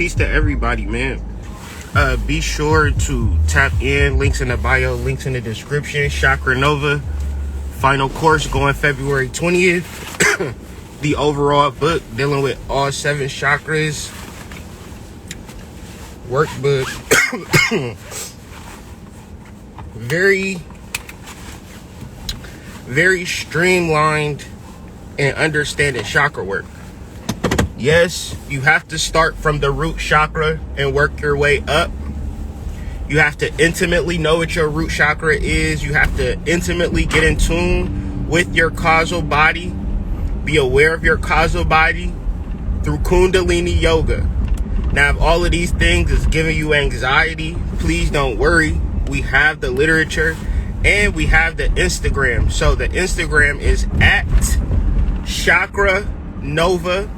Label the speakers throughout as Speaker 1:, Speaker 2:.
Speaker 1: Peace to everybody, man. Be sure to tap in. Links in the bio, links in the description. Chakra Nova. Final course going February 20th. The overall book dealing with all 7 chakras. Workbook. Very streamlined and understanding chakra work. Yes, you have to start from the root chakra and work your way up. You have to intimately know what your root chakra is. You have to intimately get in tune with your causal body. Be aware of your causal body through Kundalini Yoga. Now, if all of these things is giving you anxiety, please don't worry. We have the literature and we have the Instagram. So the Instagram is at Chakra Nova.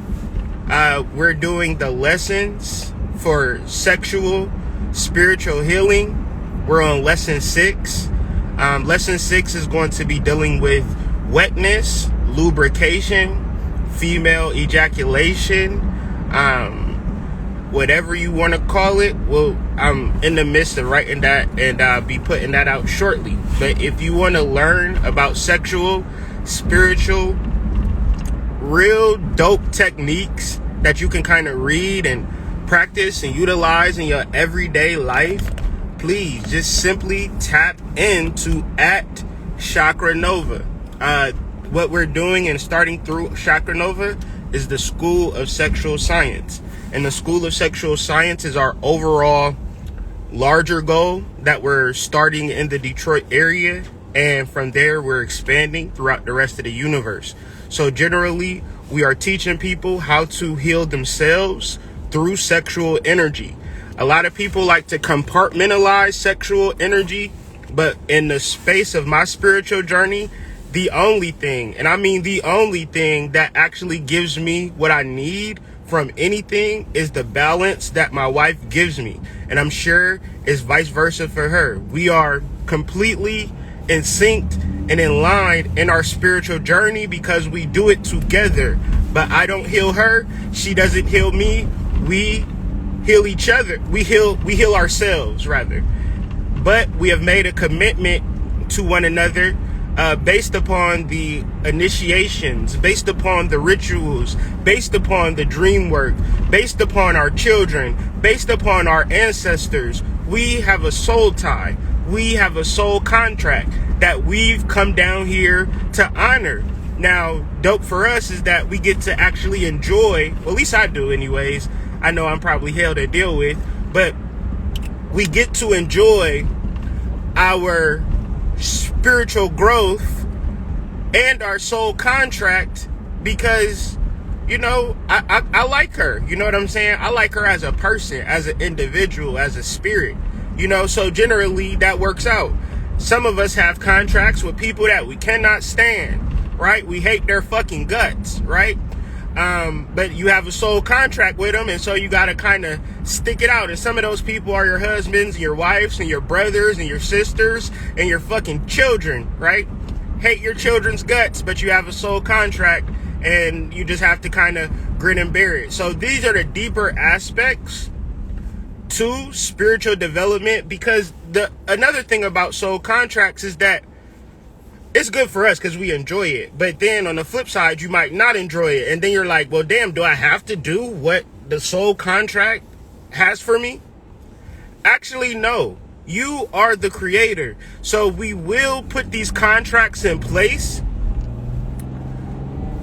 Speaker 1: We're doing the lessons for sexual, spiritual healing. We're on lesson 6. Lesson 6 is going to be dealing with wetness, lubrication, female ejaculation, whatever you want to call it. Well, I'm in the midst of writing that and I'll be putting that out shortly. But if you want to learn about sexual, spiritual, real dope techniques that you can kind of read and practice and utilize in your everyday life, please just simply tap into at Chakra Nova. What we're doing and starting through Chakra Nova is the School of Sexual Science. And the School of Sexual Science is our overall larger goal that we're starting in the Detroit area. And from there, we're expanding throughout the rest of the universe. So generally, we are teaching people how to heal themselves through sexual energy. A lot of people like to compartmentalize sexual energy, but in the space of my spiritual journey, the only thing, and I mean the only thing that actually gives me what I need from anything is the balance that my wife gives me. And I'm sure it's vice versa for her. We are completely in sync and in line in our spiritual journey because we do it together. But I don't heal her. She doesn't heal me. We heal each other. We heal ourselves, rather. But we have made a commitment to one another based upon the initiations, based upon the rituals, based upon the dream work, based upon our children, based upon our ancestors. We have a soul tie. We have a soul contract that we've come down here to honor. Now, dope for us is that we get to actually enjoy, well, at least I do anyways. I know I'm probably hell to deal with, but we get to enjoy our spiritual growth and our soul contract because, you know, I like her. You know what I'm saying? I like her as a person, as an individual, as a spirit, you know, so generally that works out. Some of us have contracts with people that we cannot stand, right? We hate their fucking guts, right? But you have a soul contract with them, and so you got to kind of stick it out. And some of those people are your husbands and your wives and your brothers and your sisters and your fucking children, right? Hate your children's guts, but you have a soul contract and you just have to kind of grin and bear it. So these are the deeper aspects to spiritual development, because another thing about soul contracts is that it's good for us because we enjoy it. But then on the flip side, you might not enjoy it. And then you're like, well, damn, do I have to do what the soul contract has for me? Actually, no. You are the creator. So we will put these contracts in place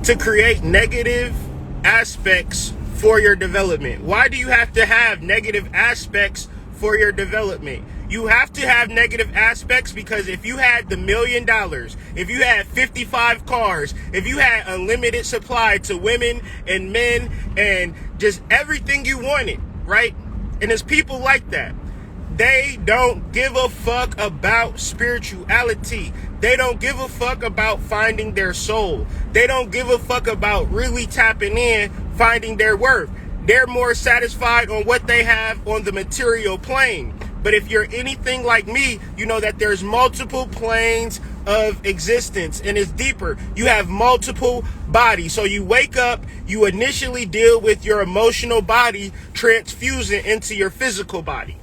Speaker 1: to create negative aspects for your development. Why do you have to have negative aspects for your development? You have to have negative aspects because if you had the $1 million, if you had 55 cars, if you had unlimited supply to women and men and just everything you wanted, right? And there's people like that. They don't give a fuck about spirituality. They don't give a fuck about finding their soul. They don't give a fuck about really tapping in, finding their worth. They're more satisfied on what they have on the material plane. But if you're anything like me, you know that there's multiple planes of existence, and it's deeper. You have multiple bodies. So you wake up, you initially deal with your emotional body transfusing into your physical body.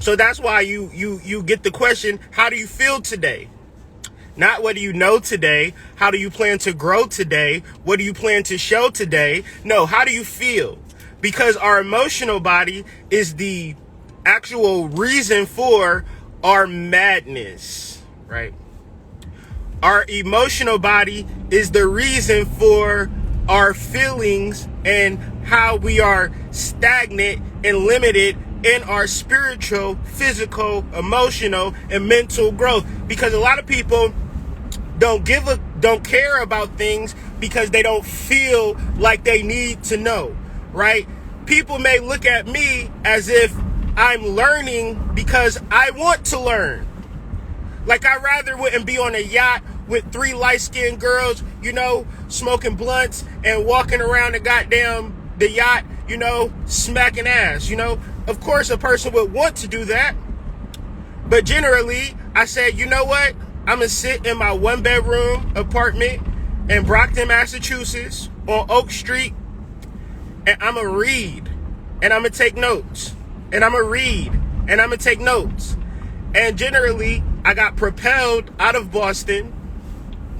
Speaker 1: So that's why you get the question, how do you feel today? Not what do you know today? How do you plan to grow today? What do you plan to show today? No, how do you feel? Because our emotional body is the actual reason for our madness, right? Our emotional body is the reason for our feelings and how we are stagnant and limited in our spiritual, physical, emotional, and mental growth. Because a lot of people don't care about things because they don't feel like they need to know, right? People may look at me as if I'm learning because I want to learn. Like, I rather wouldn't be on a yacht with 3 light-skinned girls, smoking blunts and walking around the yacht, smacking ass, Of course, a person would want to do that. But generally, I said, you know what? I'm going to sit in my 1-bedroom apartment in Brockton, Massachusetts on Oak Street, and I'm going to read, and I'm going to take notes, and I'm going to read, and I'm going to take notes. And generally, I got propelled out of Boston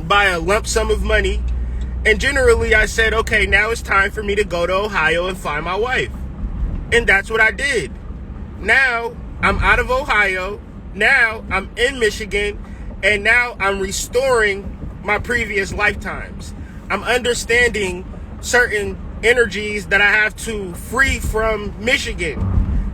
Speaker 1: by a lump sum of money. And generally, I said, okay, now it's time for me to go to Ohio and find my wife. And that's what I did. Now, I'm out of Ohio. Now, I'm in Michigan. And now, I'm restoring my previous lifetimes. I'm understanding certain energies that I have to free from Michigan.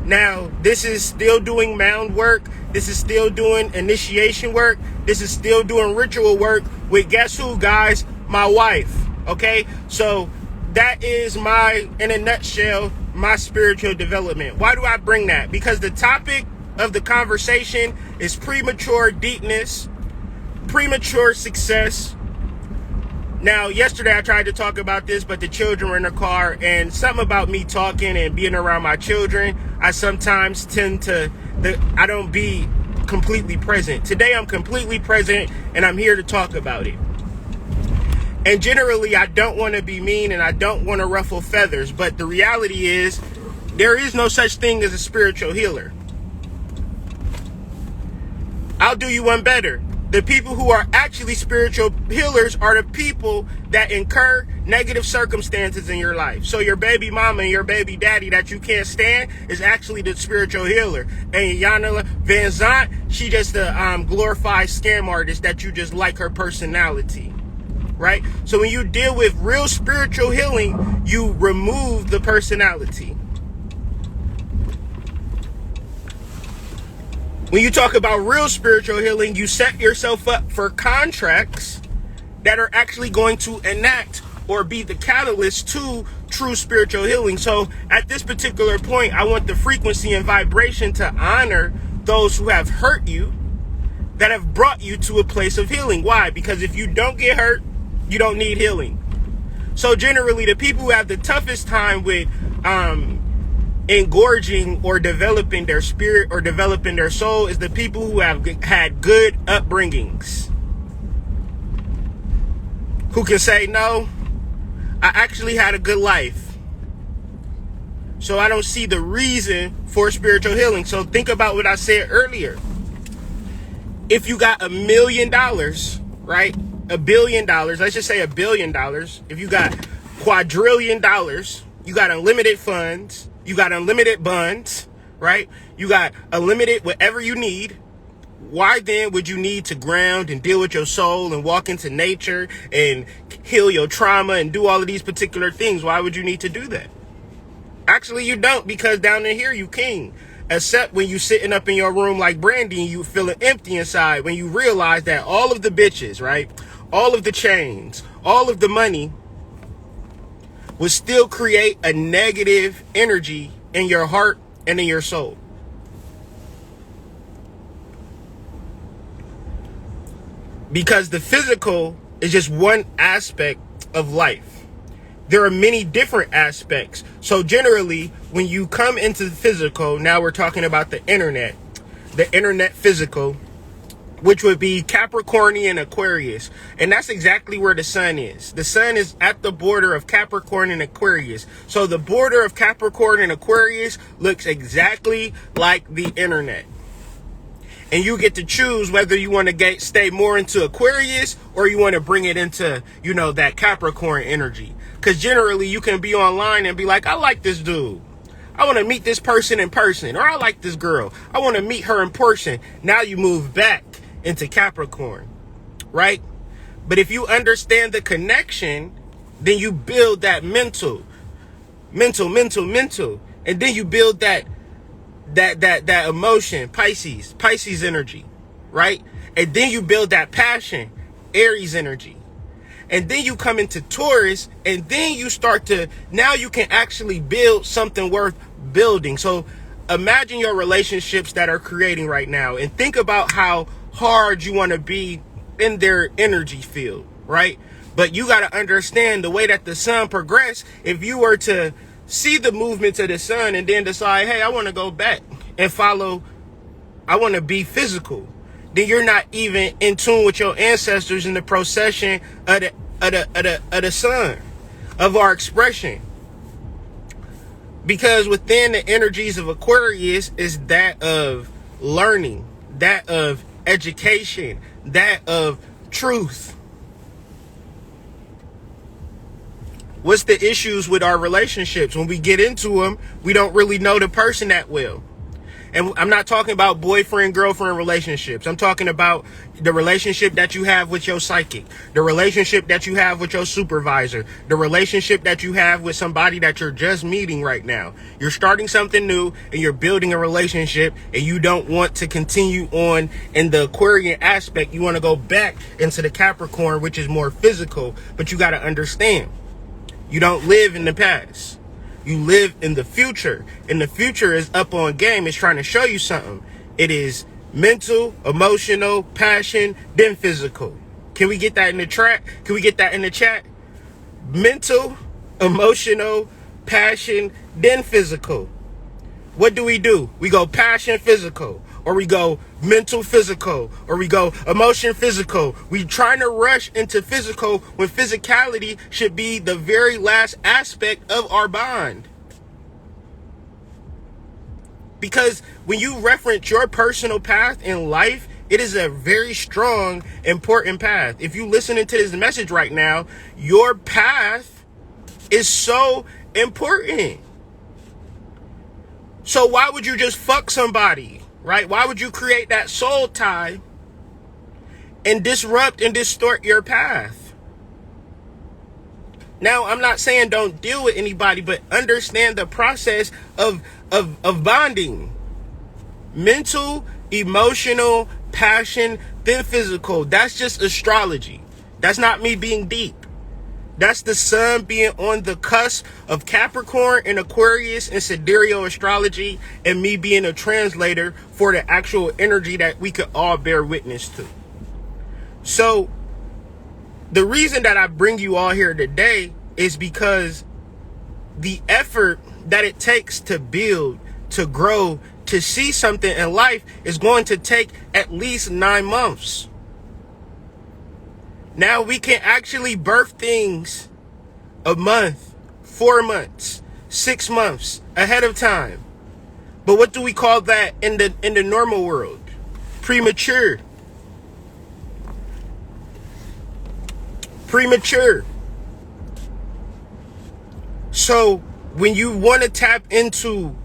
Speaker 1: Now, this is still doing mound work. This is still doing initiation work. This is still doing ritual work with, guess who, guys? My wife. Okay? So that is in a nutshell, my spiritual development. Why do I bring that? Because the topic of the conversation is premature deepness, premature success. Now, yesterday I tried to talk about this, but the children were in the car, and something about me talking and being around my children, I sometimes I don't be completely present. Today I'm completely present, and I'm here to talk about it. And generally, I don't want to be mean, and I don't want to ruffle feathers, but the reality is, there is no such thing as a spiritual healer. I'll do you one better. The people who are actually spiritual healers are the people that incur negative circumstances in your life. So your baby mama and your baby daddy that you can't stand is actually the spiritual healer. And Yana Van Zant, she just a glorified scam artist that you just like her personality. Right? So when you deal with real spiritual healing, you remove the personality. When you talk about real spiritual healing, you set yourself up for contracts that are actually going to enact or be the catalyst to true spiritual healing. So at this particular point, I want the frequency and vibration to honor those who have hurt you, that have brought you to a place of healing. Why? Because if you don't get hurt, you don't need healing. So generally, the people who have the toughest time with engorging or developing their spirit or developing their soul is the people who have had good upbringings, who can say, no, I actually had a good life, so I don't see the reason for spiritual healing. So think about what I said earlier. If you got $1 million, right? $1 billion, let's just say $1 billion. If you got quadrillion dollars, you got unlimited funds, you got unlimited buns, right? You got unlimited whatever you need. Why then would you need to ground and deal with your soul and walk into nature and heal your trauma and do all of these particular things? Why would you need to do that? Actually, you don't, because down in here you king. Except when you sitting up in your room like Brandy and you feeling empty inside, when you realize that all of the bitches, right? All of the chains, all of the money will still create a negative energy in your heart and in your soul. Because the physical is just one aspect of life. There are many different aspects. So generally, when you come into the physical, now we're talking about the internet physical, which would be Capricornian Aquarius. And that's exactly where the sun is. The sun is at the border of Capricorn and Aquarius. So the border of Capricorn and Aquarius looks exactly like the internet. And you get to choose whether you want to stay more into Aquarius or you want to bring it into, you know, that Capricorn energy. Because generally you can be online and be like, I like this dude. I want to meet this person in person. Or I like this girl. I want to meet her in person. Now you move back into Capricorn, right? But if you understand the connection, then you build that mental. And then you build that emotion, Pisces energy, right? And then you build that passion, Aries energy. And then you come into Taurus, and then you start to, now you can actually build something worth building. So imagine your relationships that are creating right now and think about how hard you want to be in their energy field, right? But you got to understand the way that the sun progresses. If you were to see the movements of the sun and then decide, hey, I want to go back and follow, I want to be physical, then you're not even in tune with your ancestors in the procession of the sun, of our expression. Because within the energies of Aquarius is that of learning, that of education, that of truth. What's the issues with our relationships? When we get into them, we don't really know the person that well. And I'm not talking about boyfriend, girlfriend relationships. I'm talking about the relationship that you have with your psychic, the relationship that you have with your supervisor, the relationship that you have with somebody that you're just meeting right now. You're starting something new and you're building a relationship, and you don't want to continue on in the Aquarian aspect. You want to go back into the Capricorn, which is more physical, but you got to understand, you don't live in the past. You live in the future, and the future is up on game. It's trying to show you something. It is mental, emotional, passion, then physical. Can we get that in the track? Can we get that in the chat? Mental, emotional, passion, then physical. What do? We go passion, physical, or we go mental, physical, or we go emotion, physical. We trying to rush into physical when physicality should be the very last aspect of our bond. Because when you reference your personal path in life, it is a very strong, important path. If you listening to this message right now, your path is so important. So why would you just fuck somebody, right? Why would you create that soul tie and disrupt and distort your path? Now, I'm not saying don't deal with anybody, but understand the process of bonding. Mental, emotional, passion, then physical. That's just astrology. That's not me being deep. That's the sun being on the cusp of Capricorn and Aquarius and sidereal astrology, and me being a translator for the actual energy that we could all bear witness to. So the reason that I bring you all here today is because the effort that it takes to build, to grow, to see something in life is going to take at least 9 months. Now we can actually birth things a month, 4 months, 6 months ahead of time. But what do we call that in the normal world? Premature. So when you want to tap into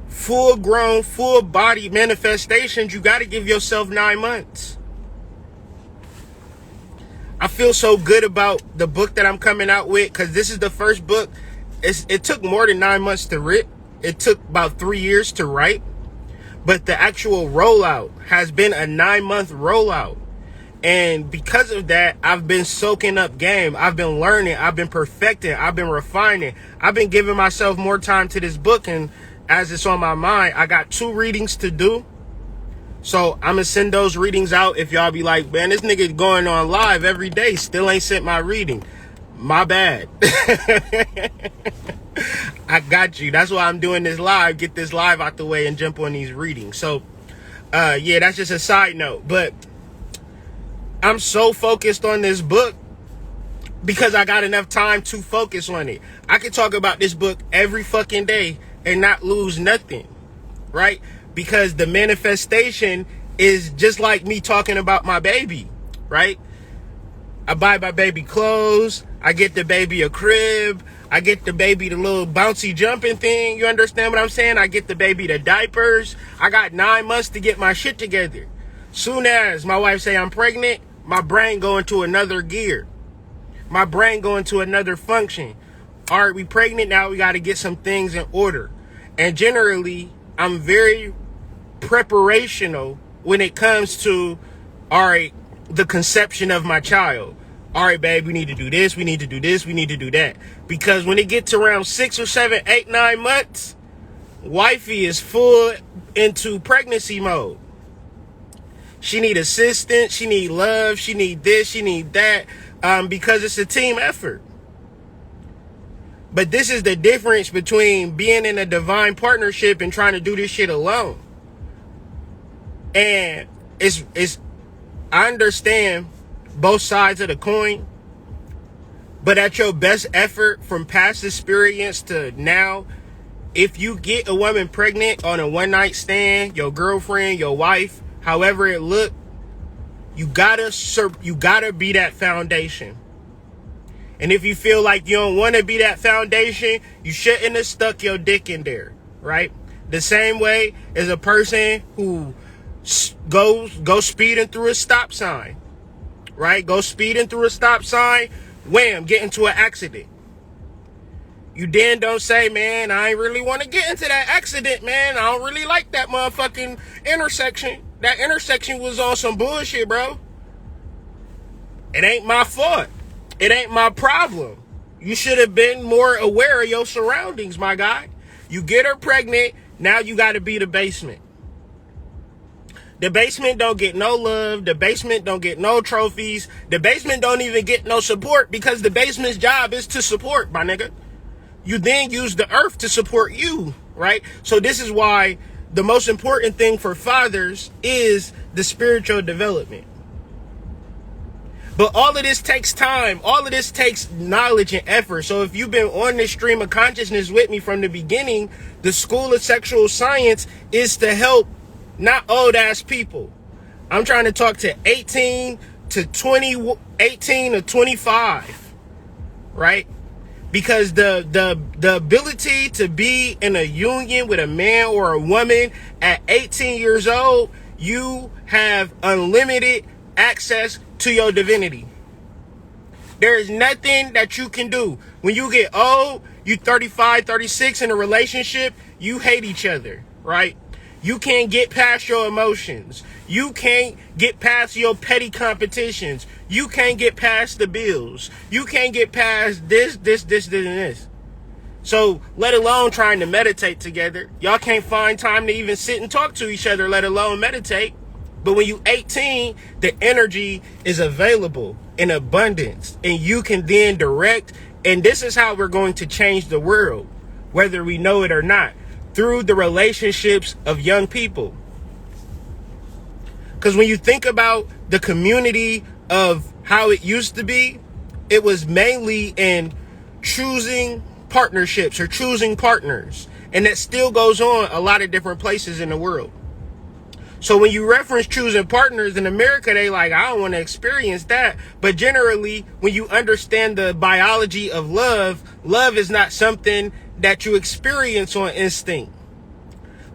Speaker 1: full grown, full body manifestations, you got to give yourself 9 months. I feel so good about the book that I'm coming out with, because this is the first book. It took more than 9 months to write. It took about 3 years to write. But the actual rollout has been a 9-month rollout. And because of that, I've been soaking up game. I've been learning. I've been perfecting. I've been refining. I've been giving myself more time to this book. And as it's on my mind, I got 2 readings to do. So I'm going to send those readings out. If y'all be like, man, this nigga going on live every day, still ain't sent my reading. My bad. I got you. That's why I'm doing this live. Get this live out the way and jump on these readings. So, yeah, that's just a side note. But I'm so focused on this book because I got enough time to focus on it. I can talk about this book every fucking day and not lose nothing, right? Because the manifestation is just like me talking about my baby, right? I buy my baby clothes. I get the baby a crib. I get the baby the little bouncy jumping thing. You understand what I'm saying? I get the baby the diapers. I got 9 months to get my shit together. Soon as my wife say I'm pregnant, my brain go into another gear. My brain go into another function. All right, we pregnant now. We got to get some things in order. And generally, I'm very preparational when it comes to, all right, the conception of my child. All right, babe, we need to do this. We need to do this. We need to do that. Because when it gets around 6 or 7, 8, 9 months, wifey is full into pregnancy mode. She need assistance. She need love. She need this. She need that. Because it's a team effort. But this is the difference between being in a divine partnership and trying to do this shit alone. And I understand both sides of the coin, but at your best effort from past experience to now, if you get a woman pregnant on a one night stand, your girlfriend, your wife, however it look, you gotta be that foundation. And if you feel like you don't want to be that foundation, you shouldn't have stuck your dick in there, right? The same way as a person who goes speeding through a stop sign, right? Go speeding through a stop sign, wham, get into an accident. You then don't say, man, I ain't really want to get into that accident, man. I don't really like that motherfucking intersection. That intersection was on some bullshit, bro. It ain't my fault. It ain't my problem. You should have been more aware of your surroundings, my guy. You get her pregnant, now you got to be the basement. The basement don't get no love. The basement don't get no trophies. The basement don't even get no support because the basement's job is to support, my nigga. You then use the earth to support you, right? So this is why the most important thing for fathers is the spiritual development. But all of this takes time. All of this takes knowledge and effort. So if you've been on this stream of consciousness with me from the beginning, the School of Sexual Science is to help not old ass people. I'm trying to talk to 18 to 25, right? Because the ability to be in a union with a man or a woman at 18 years old, you have unlimited access to your divinity. There is nothing that you can do. When you get old, you 35, 36 in a relationship, you hate each other, right? You can't get past your emotions. You can't get past your petty competitions. You can't get past the bills. You can't get past this, and this. So, let alone trying to meditate together. Y'all can't find time to even sit and talk to each other, let alone meditate. But when you 18, the energy is available in abundance. And you can then direct. And this is how we're going to change the world, whether we know it or not. Through the relationships of young people. Because when you think about the community of how it used to be, it was mainly in choosing partnerships or choosing partners. And that still goes on a lot of different places in the world. So when you reference choosing partners in America, they like, I don't want to experience that. But generally, when you understand the biology of love, love is not something that you experience on instinct.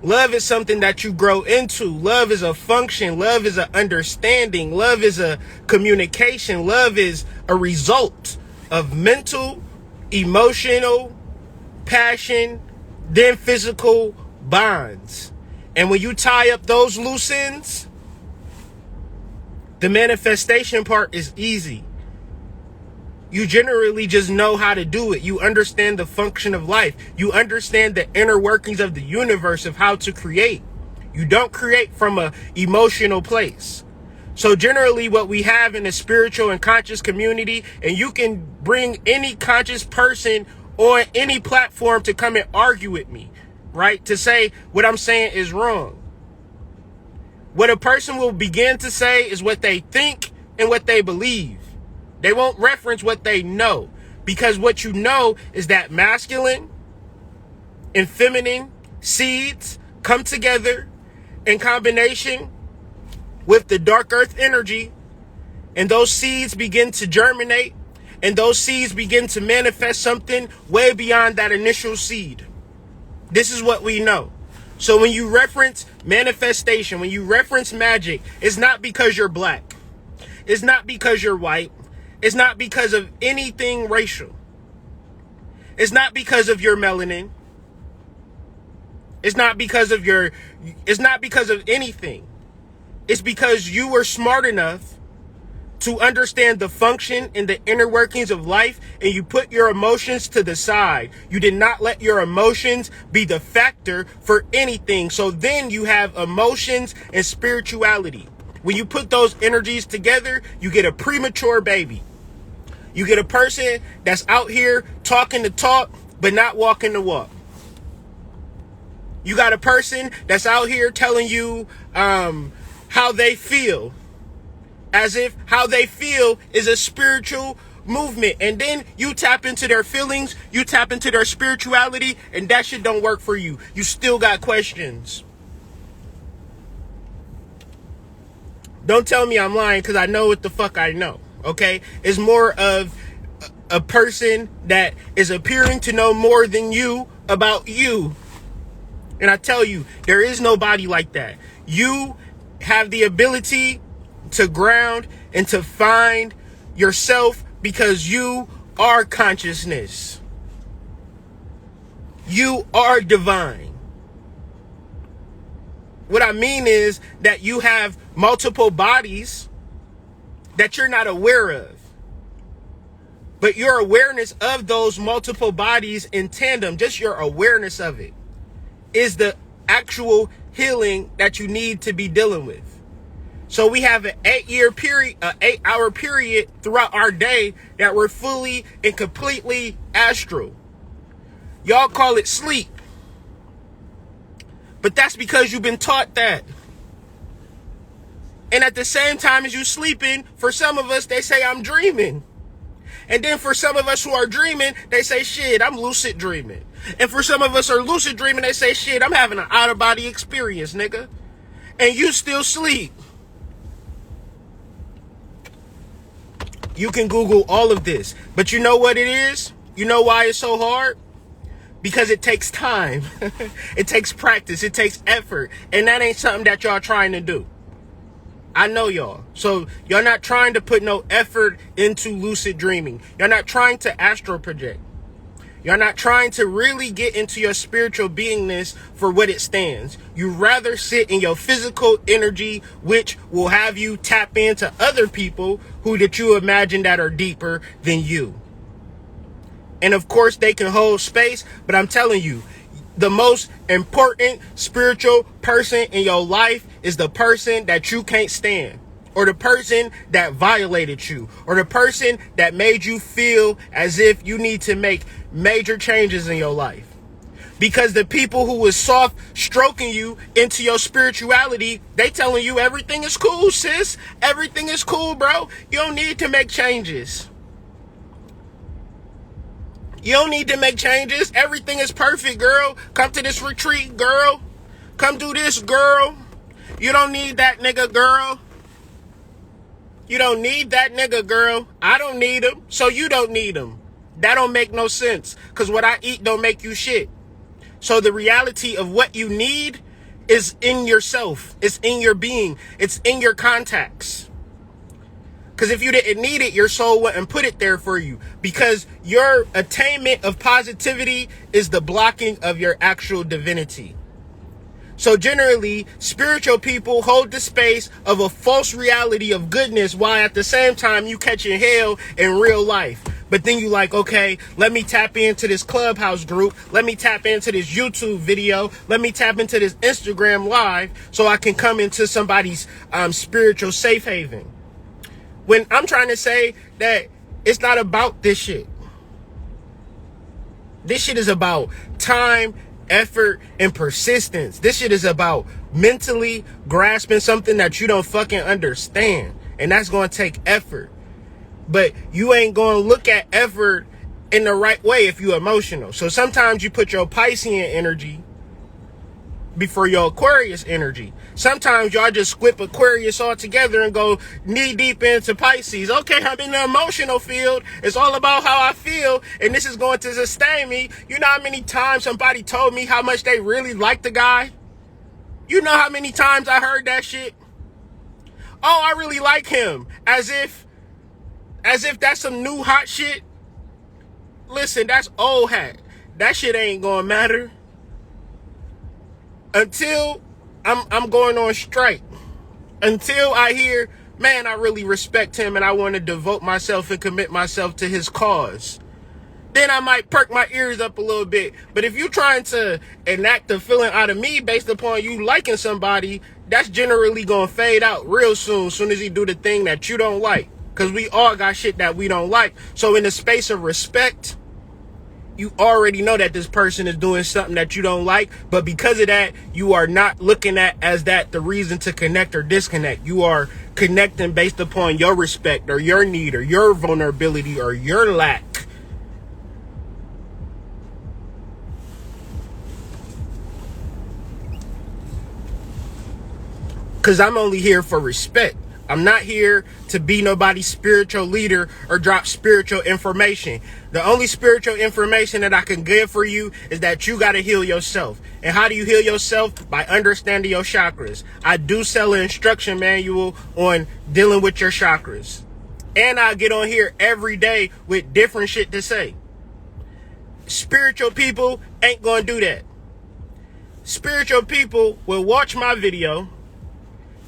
Speaker 1: Love is something that you grow into. Love is a function. Love is an understanding. Love is a communication. Love is a result of mental, emotional, passion, then physical bonds. And when you tie up those loose ends, the manifestation part is easy. You generally just know how to do it. You understand the function of life. You understand the inner workings of the universe of how to create. You don't create from an emotional place. So generally what we have in the spiritual and conscious community, and you can bring any conscious person on any platform to come and argue with me, right? To say what I'm saying is wrong. What a person will begin to say is what they think and what they believe. They won't reference what they know, because what you know is that masculine and feminine seeds come together in combination with the dark earth energy, and those seeds begin to germinate, and those seeds begin to manifest something way beyond that initial seed. This is what we know. So when you reference manifestation, when you reference magic, it's not because you're black. It's not because you're white. It's not because of anything racial. It's not because of your melanin. It's not because of anything. It's because you were smart enough to understand the function and the inner workings of life, and you put your emotions to the side. You did not let your emotions be the factor for anything. So then you have emotions and spirituality. When you put those energies together, you get a premature baby. You get a person that's out here talking the talk, but not walking the walk. You got a person that's out here telling you how they feel, as if how they feel is a spiritual movement. And then you tap into their feelings, you tap into their spirituality, and that shit don't work for you. You still got questions. Don't tell me I'm lying, because I know what the fuck I know, okay? It's more of a person that is appearing to know more than you about you. And I tell you, there is nobody like that. You have the ability to ground and to find yourself, because you are consciousness. You are divine. What I mean is that you have multiple bodies that you're not aware of. But your awareness of those multiple bodies in tandem, just your awareness of it, is the actual healing that you need to be dealing with. So we have an 8-hour period throughout our day that we're fully and completely astral. Y'all call it sleep. But that's because you've been taught that. And at the same time as you sleeping, for some of us, they say, I'm dreaming. And then for some of us who are dreaming, they say, shit, I'm lucid dreaming. And for some of us who are lucid dreaming, they say, shit, I'm having an out-of-body experience, nigga. And you still sleep. You can Google all of this. But you know what it is? You know why it's so hard? Because it takes time. It takes practice. It takes effort. And that ain't something that y'all trying to do. I know y'all. So y'all not trying to put no effort into lucid dreaming. Y'all not trying to astral project. You're not trying to really get into your spiritual beingness for what it stands. You rather sit in your physical energy, which will have you tap into other people who that you imagine that are deeper than you. And of course they can hold space, but I'm telling you, the most important spiritual person in your life is the person that you can't stand, or the person that violated you, or the person that made you feel as if you need to make major changes in your life. Because the people who was soft stroking you into your spirituality, they telling you everything is cool, sis. Everything is cool, bro. You don't need to make changes. You don't need to make changes. Everything is perfect, girl. Come to this retreat, girl. Come do this, girl. You don't need that nigga, girl. You don't need that nigga, girl. I don't need him, so you don't need him. That don't make no sense, because what I eat don't make you shit. So the reality of what you need is in yourself. It's in your being. It's in your contacts. Because if you didn't need it, your soul wouldn't put it there for you. Because your attainment of positivity is the blocking of your actual divinity. So generally, spiritual people hold the space of a false reality of goodness, while at the same time you catching hell in real life. But then you like, okay, let me tap into this Clubhouse group. Let me tap into this YouTube video. Let me tap into this Instagram live so I can come into somebody's spiritual safe haven. When I'm trying to say that it's not about this shit. This shit is about time, effort, and persistence. This shit is about mentally grasping something that you don't fucking understand. And that's going to take effort. But you ain't going to look at effort in the right way if you're emotional. So sometimes you put your Piscean energy before your Aquarius energy. Sometimes y'all just squip Aquarius all together and go knee deep into Pisces. Okay, I'm in the emotional field. It's all about how I feel, and this is going to sustain me. You know how many times somebody told me how much they really liked the guy? You know how many times I heard that shit? Oh, I really like him. As if that's some new hot shit. Listen, that's old hat. That shit ain't gonna matter until I'm going on strike. Until I hear, man, I really respect him and I want to devote myself and commit myself to his cause. Then I might perk my ears up a little bit. But if you're trying to enact a feeling out of me based upon you liking somebody, that's generally gonna fade out real soon as he do the thing that you don't like. Because we all got shit that we don't like. So in the space of respect, you already know that this person is doing something that you don't like, but because of that, you are not looking at as that the reason to connect or disconnect. You are connecting based upon your respect or your need or your vulnerability or your lack. Because I'm only here for respect. I'm not here to be nobody's spiritual leader or drop spiritual information. The only spiritual information that I can give for you is that you got to heal yourself. And how do you heal yourself? By understanding your chakras. I do sell an instruction manual on dealing with your chakras. And I get on here every day with different shit to say. Spiritual people ain't going to do that. Spiritual people will watch my video,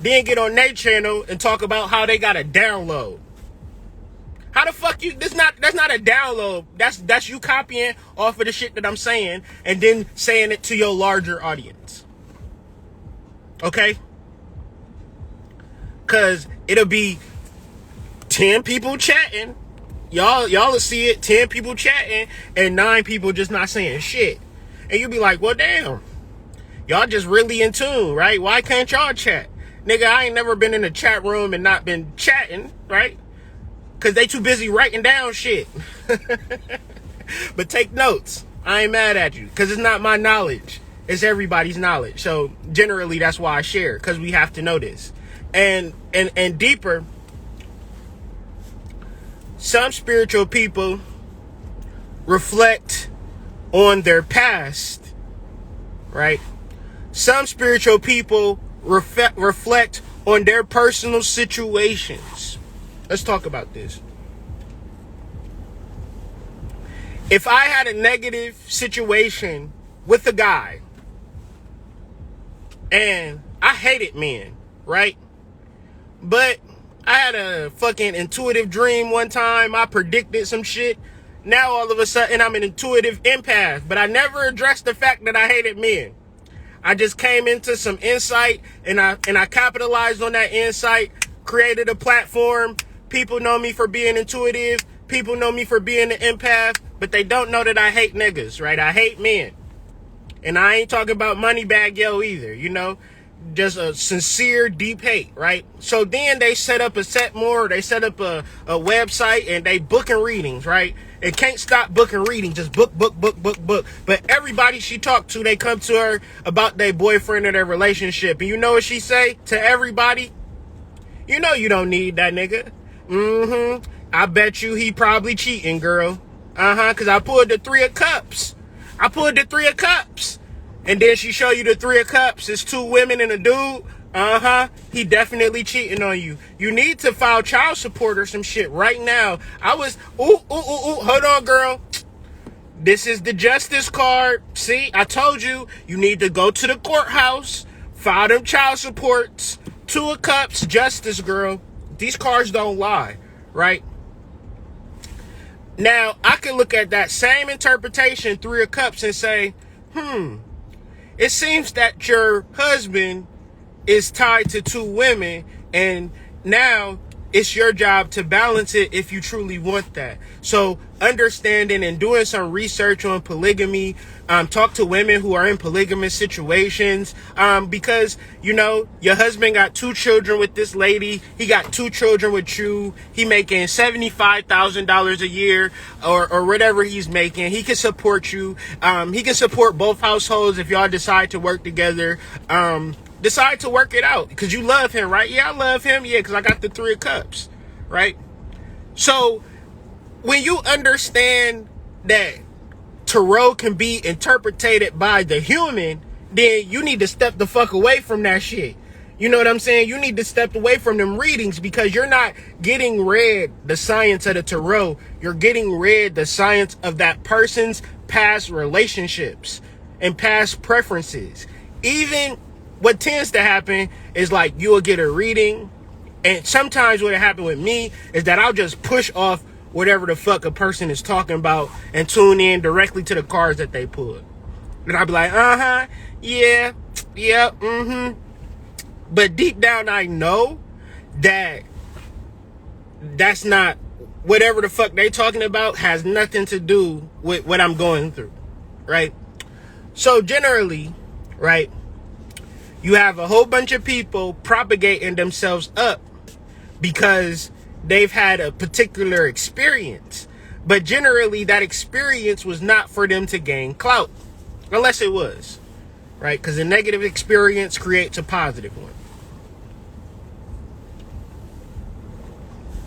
Speaker 1: then get on their channel and talk about how they got a download. How the fuck you, that's not a download. That's you copying off of the shit that I'm saying and then saying it to your larger audience. Okay? Cause it'll be 10 people chatting. Y'all will see it, 10 people chatting and 9 people just not saying shit. And you'll be like, well damn. Y'all just really in tune, right? Why can't y'all chat? Nigga, I ain't never been in a chat room and not been chatting, right? Because they too busy writing down shit. But take notes. I ain't mad at you. Because it's not my knowledge. It's everybody's knowledge. So generally, that's why I share. Because we have to know this. And deeper, some spiritual people reflect on their past, right? Some spiritual people reflect on their personal situations. Let's talk about this. If I had a negative situation with a guy and I hated men, right? But I had a fucking intuitive dream one time. I predicted some shit. Now all of a sudden I'm an intuitive empath, but I never addressed the fact that I hated men. I just came into some insight and I capitalized on that insight, created a platform. People know me for being intuitive. People know me for being an empath, but they don't know that I hate niggas, right? I hate men. And I ain't talking about Moneybag Yo either, you know? Just a sincere, deep hate, right? So then they set up a they set up a website and they booking readings, right? And can't stop booking readings, just book. But everybody she talked to, they come to her about their boyfriend or their relationship. And you know what she say to everybody? You know you don't need that nigga. I bet you he probably cheating, girl. Because I pulled the 3 of Cups. And then she show you the 3 of Cups. It's 2 women and a dude. He definitely cheating on you. You need to file child support or some shit right now. Hold on, girl. This is the justice card. See, I told you, you need to go to the courthouse, file them child supports. 2 of Cups, justice, girl. These cards don't lie, right? Now, I can look at that same interpretation, 3 of Cups, and say, it seems that your husband is tied to 2 women, and now it's your job to balance it if you truly want that. So understanding and doing some research on polygamy, talk to women who are in polygamous situations, because, you know, your husband got 2 children with this lady. He got 2 children with you. He making $75,000 a year or whatever he's making. He can support you. He can support both households if y'all decide to work together. Decide to work it out because you love him, right? Yeah, I love him. Yeah, because I got the 3 of Cups, right? So when you understand that tarot can be interpreted by the human, then you need to step the fuck away from that shit. You know what I'm saying? You need to step away from them readings because you're not getting read the science of the tarot. You're getting read the science of that person's past relationships and past preferences. Even what tends to happen is like you will get a reading, and sometimes what happened with me is that I'll just push off whatever the fuck a person is talking about and tune in directly to the cards that they pulled. And I'll be like, yeah, But deep down I know that that's not, whatever the fuck they talking about has nothing to do with what I'm going through, right? So generally, right, you have a whole bunch of people propagating themselves up because they've had a particular experience. But generally, that experience was not for them to gain clout. Unless it was, right? Because a negative experience creates a positive one.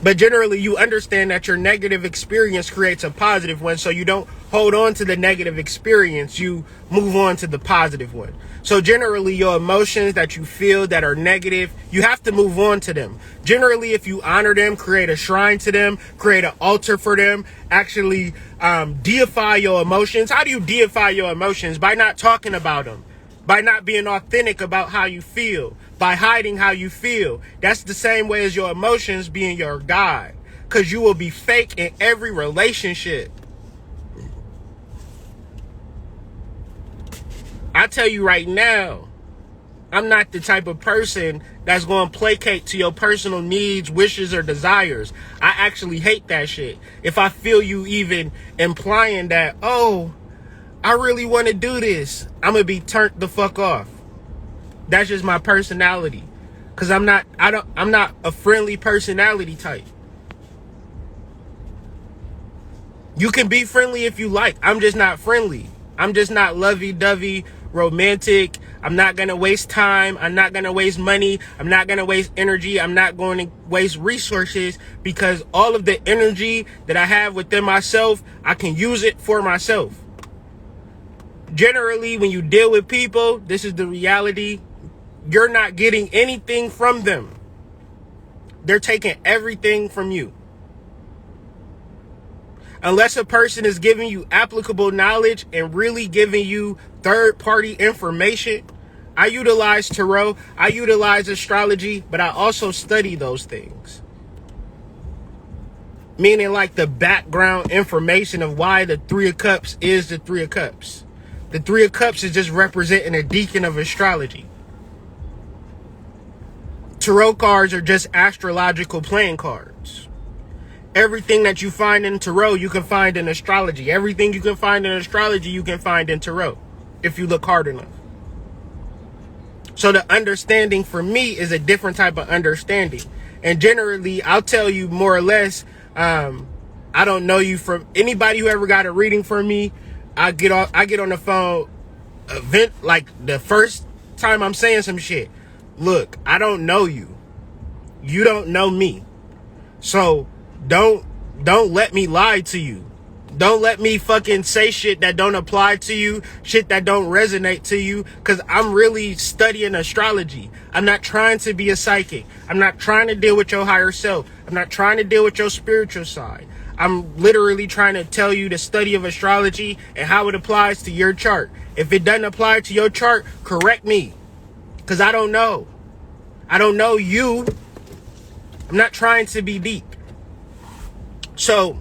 Speaker 1: But generally, you understand that your negative experience creates a positive one, so you don't hold on to the negative experience. You move on to the positive one. So generally, your emotions that you feel that are negative, you have to move on to them. Generally, if you honor them, create a shrine to them, create an altar for them, actually deify your emotions. How do you deify your emotions? By not talking about them. By not being authentic about how you feel. By hiding how you feel. That's the same way as your emotions being your guide. Because you will be fake in every relationship. I tell you right now, I'm not the type of person that's going to placate to your personal needs, wishes, or desires. I actually hate that shit. If I feel you even implying that, oh, I really want to do this, I'm going to be turned the fuck off. That's just my personality. Cause I'm not a friendly personality type. You can be friendly if you like. I'm just not friendly. I'm just not lovey-dovey, romantic. I'm not gonna waste time. I'm not gonna waste money. I'm not gonna waste energy. I'm not going to waste resources because all of the energy that I have within myself, I can use it for myself. Generally, when you deal with people, this is the reality. You're not getting anything from them. They're taking everything from you. Unless a person is giving you applicable knowledge and really giving you third-party information. I utilize tarot. I utilize astrology, but I also study those things. Meaning like the background information of why the 3 of Cups is the 3 of Cups. The 3 of Cups is just representing a deacon of astrology. Tarot cards are just astrological playing cards. Everything that you find in tarot, you can find in astrology. Everything you can find in astrology, you can find in tarot, if you look hard enough. So the understanding for me is a different type of understanding. And generally, I'll tell you more or less, I don't know you from anybody who ever got a reading from me. I get on the phone, like the first time I'm saying some shit. Look, I don't know you. You don't know me. So don't let me lie to you. Don't let me fucking say shit that don't apply to you, shit that don't resonate to you, because I'm really studying astrology. I'm not trying to be a psychic. I'm not trying to deal with your higher self. I'm not trying to deal with your spiritual side. I'm literally trying to tell you the study of astrology and how it applies to your chart. If it doesn't apply to your chart, correct me. Because I don't know. I don't know you. I'm not trying to be deep. So,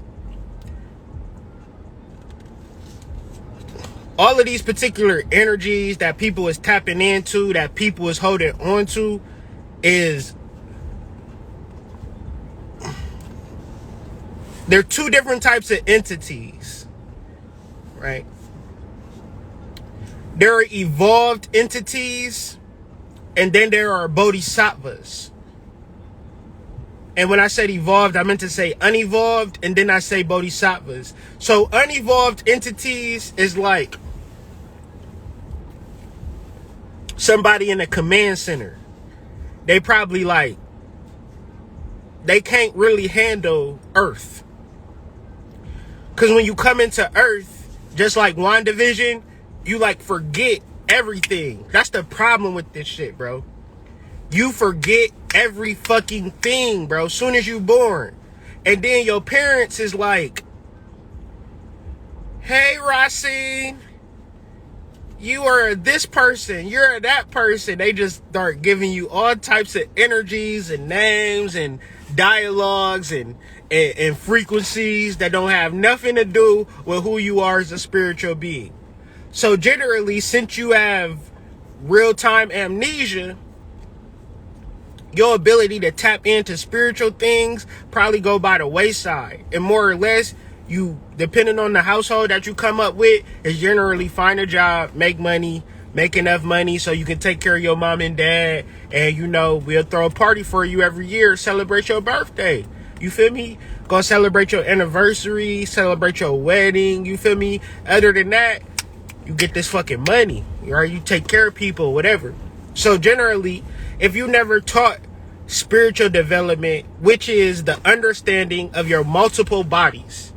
Speaker 1: all of these particular energies that people is tapping into, that people is holding on to, is There are two different types of entities, right? There are evolved entities, and then there are bodhisattvas. And when I said evolved, I meant to say unevolved, and then I say bodhisattvas. So unevolved entities is like somebody in a command center. They probably like, they can't really handle Earth. Because when you come into Earth, just like WandaVision, you like forget everything. That's the problem with this shit, bro. You forget every fucking thing, bro, soon as you born. And then your parents is like, hey, Racine, you are this person, you're that person. They just start giving you all types of energies and names and dialogues and frequencies that don't have nothing to do with who you are as a spiritual being. So generally, since you have real-time amnesia, your ability to tap into spiritual things probably go by the wayside. And more or less, you, depending on the household that you come up with, is generally find a job, make money, make enough money so you can take care of your mom and dad. And, you know, we'll throw a party for you every year, celebrate your birthday. You feel me? Go celebrate your anniversary, celebrate your wedding. You feel me? Other than that, you get this fucking money, right? You take care of people, whatever. So generally, if you never taught spiritual development, which is the understanding of your multiple bodies,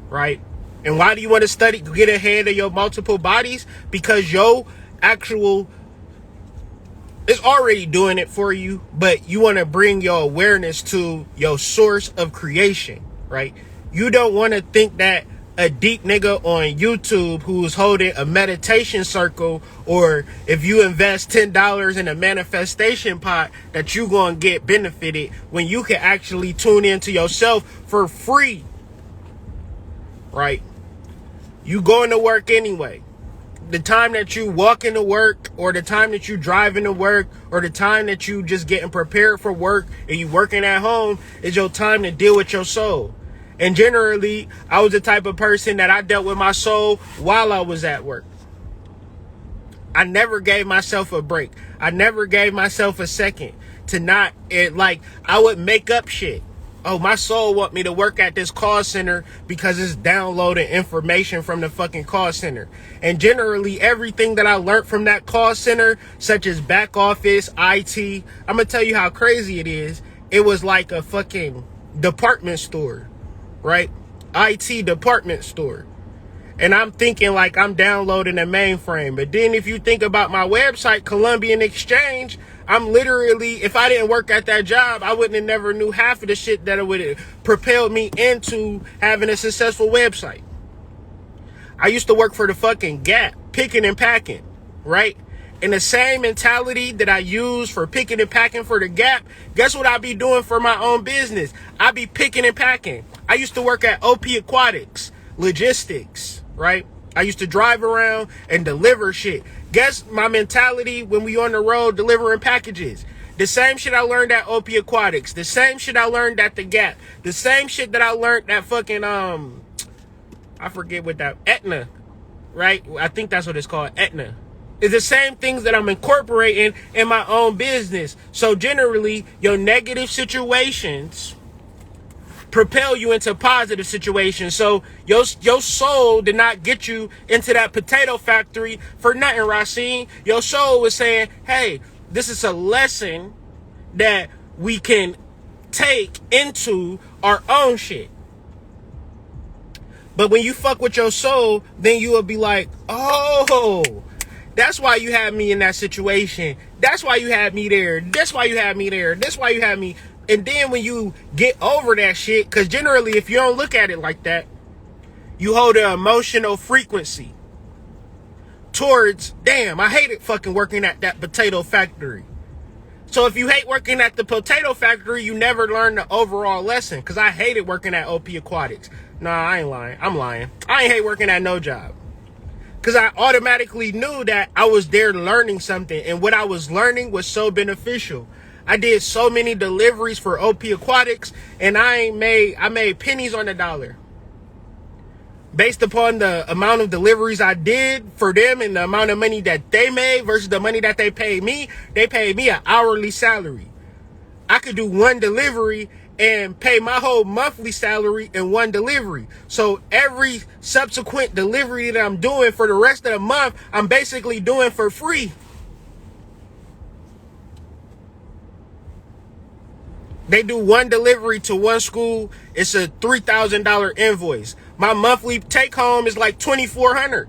Speaker 1: right? And why do you want to study, get ahead of your multiple bodies? Because your actual is already doing it for you, but you want to bring your awareness to your source of creation, right? You don't want to think that a deep nigga on YouTube who's holding a meditation circle, or if you invest $10 in a manifestation pot, that you gonna get benefited, when you can actually tune into yourself for free, right? You going to work anyway. The time that you walk into work, or the time that you drive into work, or the time that you just getting prepared for work and you working at home, is your time to deal with your soul. And generally, I was the type of person that I dealt with my soul while I was at work. I never gave myself a break. I never gave myself a second to not, like, I would make up shit. Oh, my soul want me to work at this call center because it's downloading information from the fucking call center. And generally, everything that I learned from that call center, such as back office, IT, I'm going to tell you how crazy it is. It was like a fucking department store. Right? IT department store. And I'm thinking like I'm downloading a mainframe. But then if you think about my website, Columbian Exchange, I'm literally, if I didn't work at that job, I wouldn't have never knew half of the shit that it would have propelled me into having a successful website. I used to work for the fucking Gap, picking and packing, right? And the same mentality that I use for picking and packing for the Gap, guess what I be doing for my own business? I be picking and packing. I used to work at OP Aquatics, logistics, right? I used to drive around and deliver shit. Guess my mentality when we on the road delivering packages. The same shit I learned at OP Aquatics. The same shit I learned at the Gap. The same shit that I learned at fucking, I forget what that, Aetna, right? I think that's what it's called, Aetna. It's the same things that I'm incorporating in my own business. So generally, your negative situations propel you into positive situations. So your soul did not get you into that potato factory for nothing, Racine. Your soul was saying, hey, this is a lesson that we can take into our own shit. But when you fuck with your soul, then you will be like, oh, that's why you had me in that situation. That's why you had me there. That's why you had me there. That's why you had me. And then when you get over that shit, because generally if you don't look at it like that, you hold an emotional frequency towards, damn, I hated fucking working at that potato factory. So if you hate working at the potato factory, you never learn the overall lesson. Because I hated working at OP Aquatics. Nah, I ain't lying. I'm lying. I ain't hate working at no job. Because I automatically knew that I was there learning something. And what I was learning was so beneficial. I did so many deliveries for OP Aquatics, and I made pennies on the dollar. Based upon the amount of deliveries I did for them and the amount of money that they made versus the money that they paid me an hourly salary. I could do one delivery and pay my whole monthly salary in one delivery. So every subsequent delivery that I'm doing for the rest of the month, I'm basically doing for free. They do one delivery to one school. It's a $3,000 invoice. My monthly take home is like $2,400.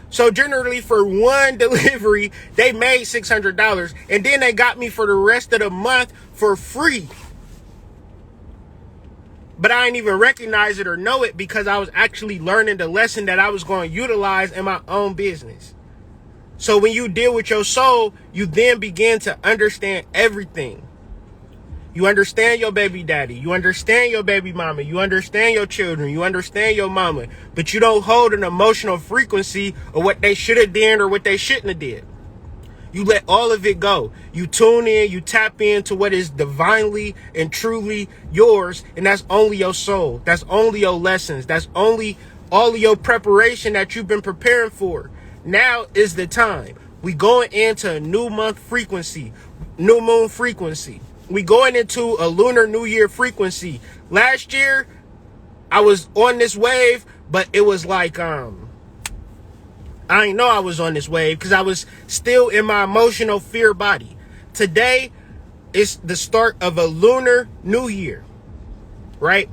Speaker 1: So generally for one delivery, they made $600, and then they got me for the rest of the month for free. But I didn't even recognize it or know it because I was actually learning the lesson that I was going to utilize in my own business. So when you deal with your soul, you then begin to understand everything. You understand your baby daddy. You understand your baby mama. You understand your children. You understand your mama. But you don't hold an emotional frequency of what they should have done or what they shouldn't have did. You let all of it go. You tune in. You tap into what is divinely and truly yours. And that's only your soul. That's only your lessons. That's only all of your preparation that you've been preparing for. Now is the time. We going into a new month frequency. New moon frequency. We going into a lunar new year frequency. Last year, I was on this wave, but it was like, I didn't know I was on this wave because I was still in my emotional fear body. Today, it's the start of a lunar new year, right?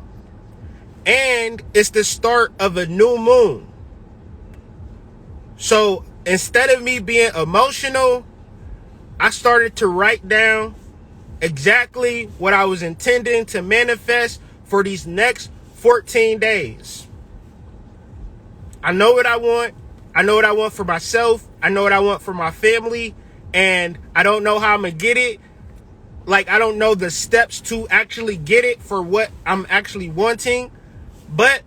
Speaker 1: And it's the start of a new moon. So instead of me being emotional, I started to write down exactly what I was intending to manifest for these next 14 days. I know what I want. I know what I want for myself. I know what I want for my family. And I don't know how I'm going to get it. Like, I don't know the steps to actually get it for what I'm actually wanting. But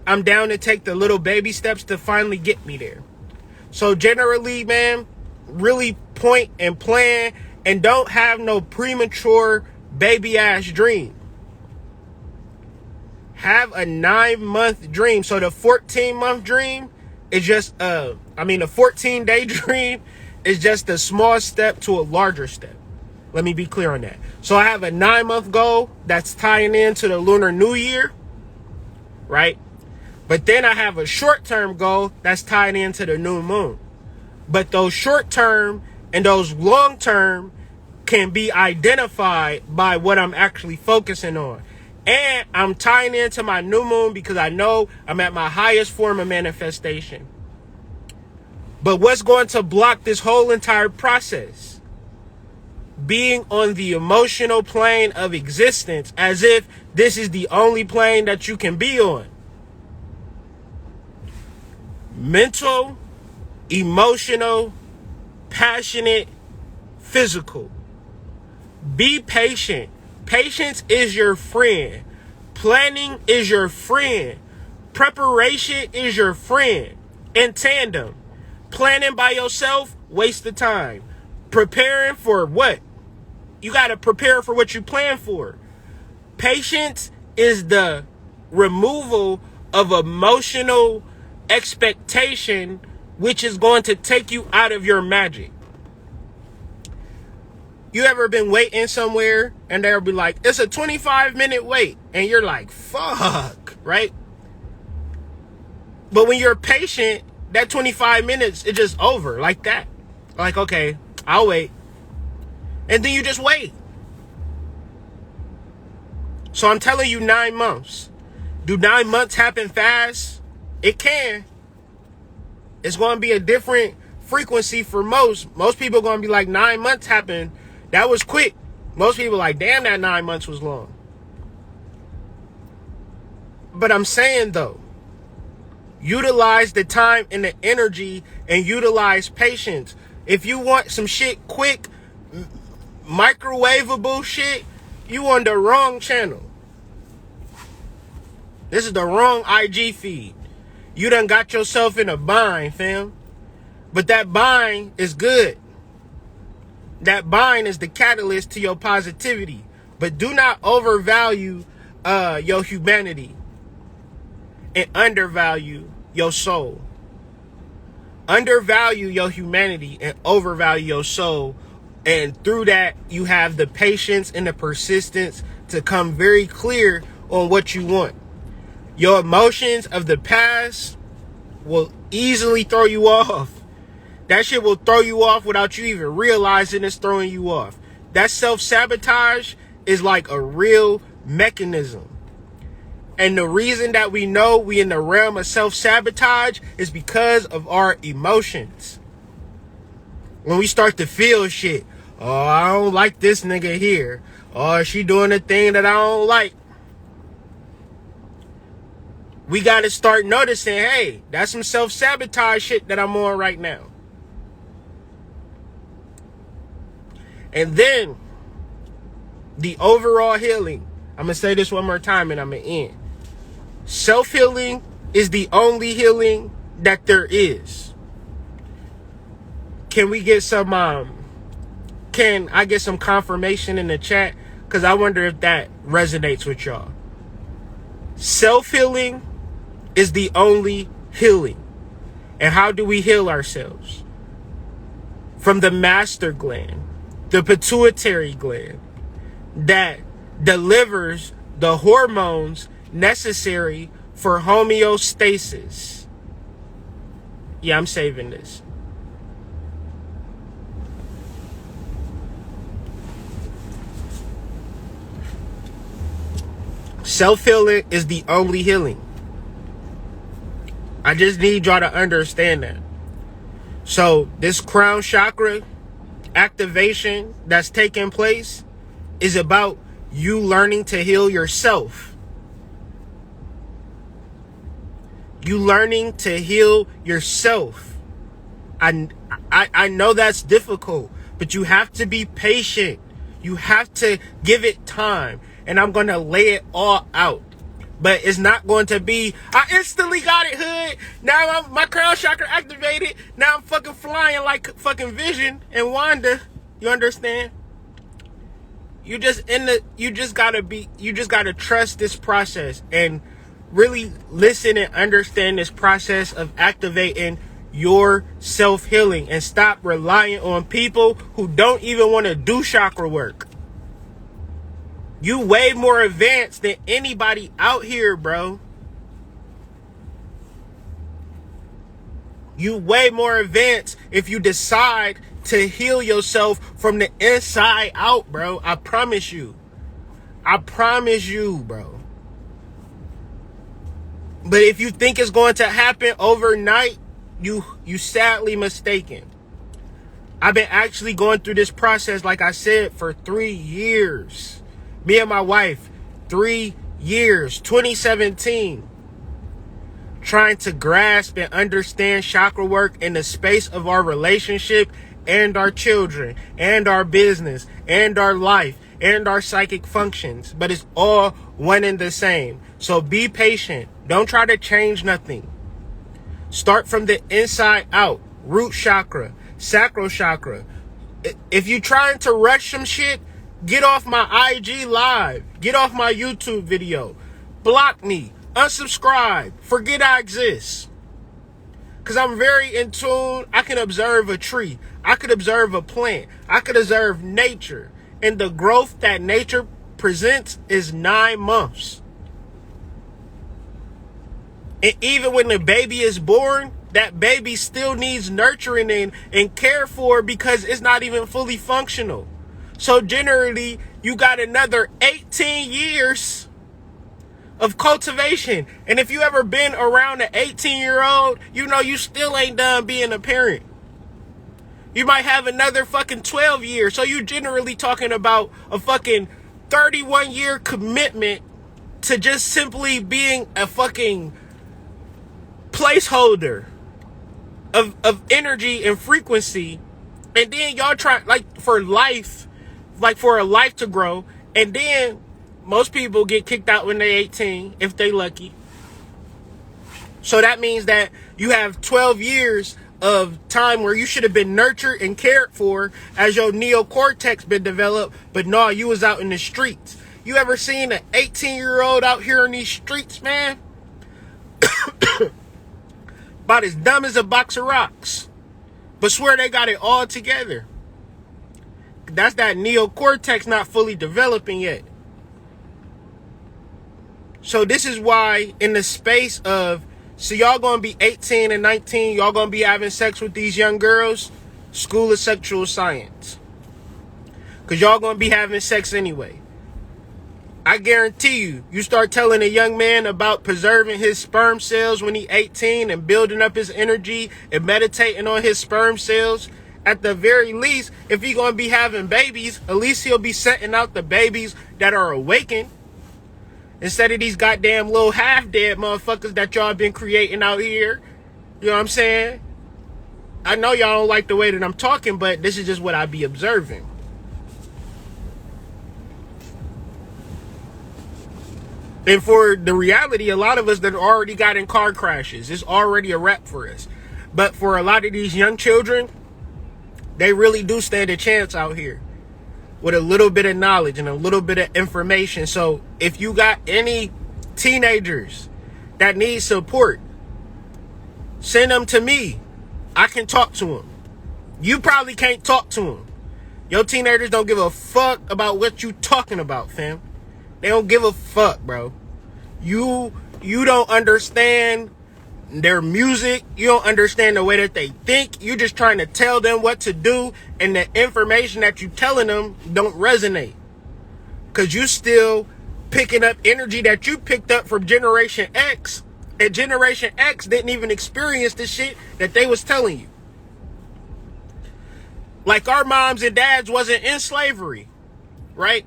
Speaker 1: I'm down to take the little baby steps to finally get me there. So generally, man, really point and plan. And don't have no premature baby ass dream. Have a 9-month dream. So the 14-month dream is just the 14-day dream is just a small step to a larger step. Let me be clear on that. So I have a 9-month goal that's tying into the lunar new year, right? But then I have a short-term goal that's tied into the new moon. But those short-term and those long-term can be identified by what I'm actually focusing on. And I'm tying into my new moon because I know I'm at my highest form of manifestation. But what's going to block this whole entire process? Being on the emotional plane of existence, as if this is the only plane that you can be on. Mental, emotional, passionate, physical. Be patient. Patience is your friend. Planning is your friend. Preparation is your friend. In tandem. Planning by yourself, waste of time. Preparing for what? You got to prepare for what you plan for. Patience is the removal of emotional expectation, which is going to take you out of your magic. You ever been waiting somewhere and they'll be like, it's a 25-minute wait. And you're like, fuck, right? But when you're patient, that 25 minutes is just over like that. Like, okay, I'll wait. And then you just wait. So I'm telling you 9 months. Do 9 months happen fast? It can. It's going to be a different frequency for most. Most people are going to be like, 9 months happened. That was quick. Most people are like, damn, that 9 months was long. But I'm saying, though, utilize the time and the energy and utilize patience. If you want some shit quick, microwavable shit, you on the wrong channel. This is the wrong IG feed. You done got yourself in a bind, fam. But that bind is good. That bind is the catalyst to your positivity. But do not overvalue your humanity and undervalue your soul. Undervalue your humanity and overvalue your soul. And through that, you have the patience and the persistence to come very clear on what you want. Your emotions of the past will easily throw you off. That shit will throw you off without you even realizing it's throwing you off. That self-sabotage is like a real mechanism. And the reason that we know we in the realm of self-sabotage is because of our emotions. When we start to feel shit, oh, I don't like this nigga here. Oh, she doing a thing that I don't like. We got to start noticing, hey, that's some self-sabotage shit that I'm on right now. And then the overall healing. I'm going to say this one more time and I'm going to end. Self-healing is the only healing that there is. Can we get some, can I get some confirmation in the chat? Because I wonder if that resonates with y'all. Self-healing is the only healing. And how do we heal ourselves? From the master gland, the pituitary gland, that delivers the hormones necessary for homeostasis. Yeah, I'm saving this. Self-healing is the only healing. I just need y'all to understand that. So this crown chakra activation that's taking place is about you learning to heal yourself. You learning to heal yourself. I know that's difficult, but you have to be patient. You have to give it time. And I'm going to lay it all out. But it's not going to be, I instantly got it, hood. Now my crown chakra activated. Now I'm fucking flying like fucking Vision and Wanda. You understand? You just gotta trust this process and really listen and understand this process of activating your self-healing and stop relying on people who don't even want to do chakra work. You way more advanced than anybody out here, bro. You way more advanced if you decide to heal yourself from the inside out, bro. I promise you. I promise you, bro. But if you think it's going to happen overnight, you sadly mistaken. I've been actually going through this process, like I said, for 3 years. Me and my wife, 3 years, 2017. Trying to grasp and understand chakra work in the space of our relationship and our children and our business and our life and our psychic functions. But it's all one and the same. So be patient. Don't try to change nothing. Start from the inside out. Root chakra, sacral chakra. If you're trying to rush some shit, get off my IG live. Get off my YouTube video. Block me. Unsubscribe. Forget I exist. Because I'm very in tune. I can observe a tree. I could observe a plant. I could observe nature. And the growth that nature presents is 9 months. And even when the baby is born, that baby still needs nurturing and care for because it's not even fully functional. So generally, you got another 18 years of cultivation. And if you ever been around an 18-year-old, you know you still ain't done being a parent. You might have another fucking 12 years. So you generally talking about a fucking 31-year commitment to just simply being a fucking placeholder of energy and frequency. And then y'all try, like, for life, like for a life to grow. And then most people get kicked out when they're 18, if they lucky. So that means that you have 12 years of time where you should have been nurtured and cared for as your neocortex been developed, but no, you was out in the streets. You ever seen an 18-year-old out here in these streets, man? About as dumb as a box of rocks, but swear they got it all together. That's that neocortex not fully developing yet. So this is why in the space of, so y'all gonna be 18 and 19, y'all gonna be having sex with these young girls, School of Sexual Science. Because y'all gonna be having sex anyway. I guarantee you, you start telling a young man about preserving his sperm cells when he's 18 and building up his energy and meditating on his sperm cells. At the very least, if he's going to be having babies, at least he'll be setting out the babies that are awakened. Instead of these goddamn little half-dead motherfuckers that y'all been creating out here. You know what I'm saying? I know y'all don't like the way that I'm talking, but this is just what I be observing. And for the reality, a lot of us that already got in car crashes, it's already a wrap for us. But for a lot of these young children, they really do stand a chance out here with a little bit of knowledge and a little bit of information. So if you got any teenagers that need support, send them to me. I can talk to them. You probably can't talk to them. Your teenagers don't give a fuck about what you talking about, fam. They don't give a fuck, bro. You don't understand their music. You don't understand the way that they think. You're just trying to tell them what to do, and the information that you telling them don't resonate. Because you still picking up energy that you picked up from Generation X, and Generation X didn't even experience the shit that they was telling you. Like our moms and dads wasn't in slavery, right?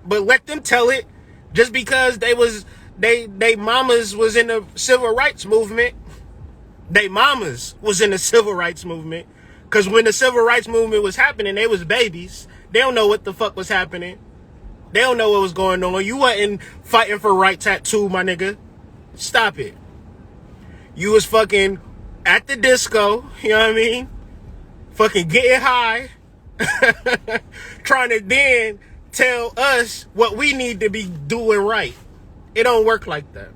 Speaker 1: But let them tell it. Just because they mamas was in the civil rights movement. They mamas was in the civil rights movement. Because when the civil rights movement was happening, they was babies. They don't know what the fuck was happening. They don't know what was going on. You wasn't fighting for right tattoo, my nigga. Stop it. You was fucking at the disco, you know what I mean? Fucking getting high. Trying to then tell us what we need to be doing right. It don't work like that.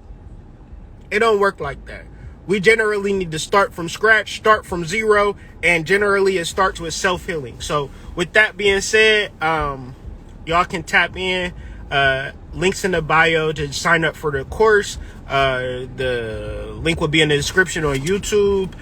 Speaker 1: It don't work like that. We generally need to start from scratch, start from zero, and generally it starts with self-healing. So with that being said, y'all can tap in. Links in the bio to sign up for the course. The link will be in the description on YouTube.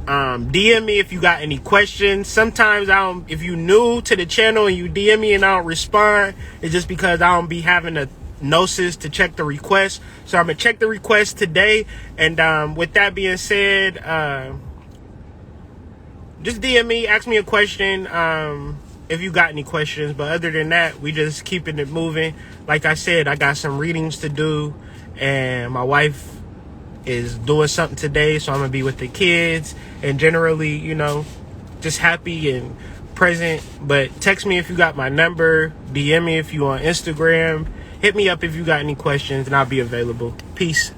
Speaker 1: DM me if you got any questions. Sometimes if you new to the channel and you DM me and I don't respond, it's just because I don't be having a gnosis to check the request. So I'm gonna check the request today. And with that being said, just DM me, ask me a question if you got any questions. But other than that, we just keeping it moving. Like I said, I got some readings to do, and my wife is doing something today, so I'm gonna be with the kids, and generally, you know, just happy and present. But text me if you got my number, DM me if you on Instagram, hit me up if you got any questions, and I'll be available. Peace.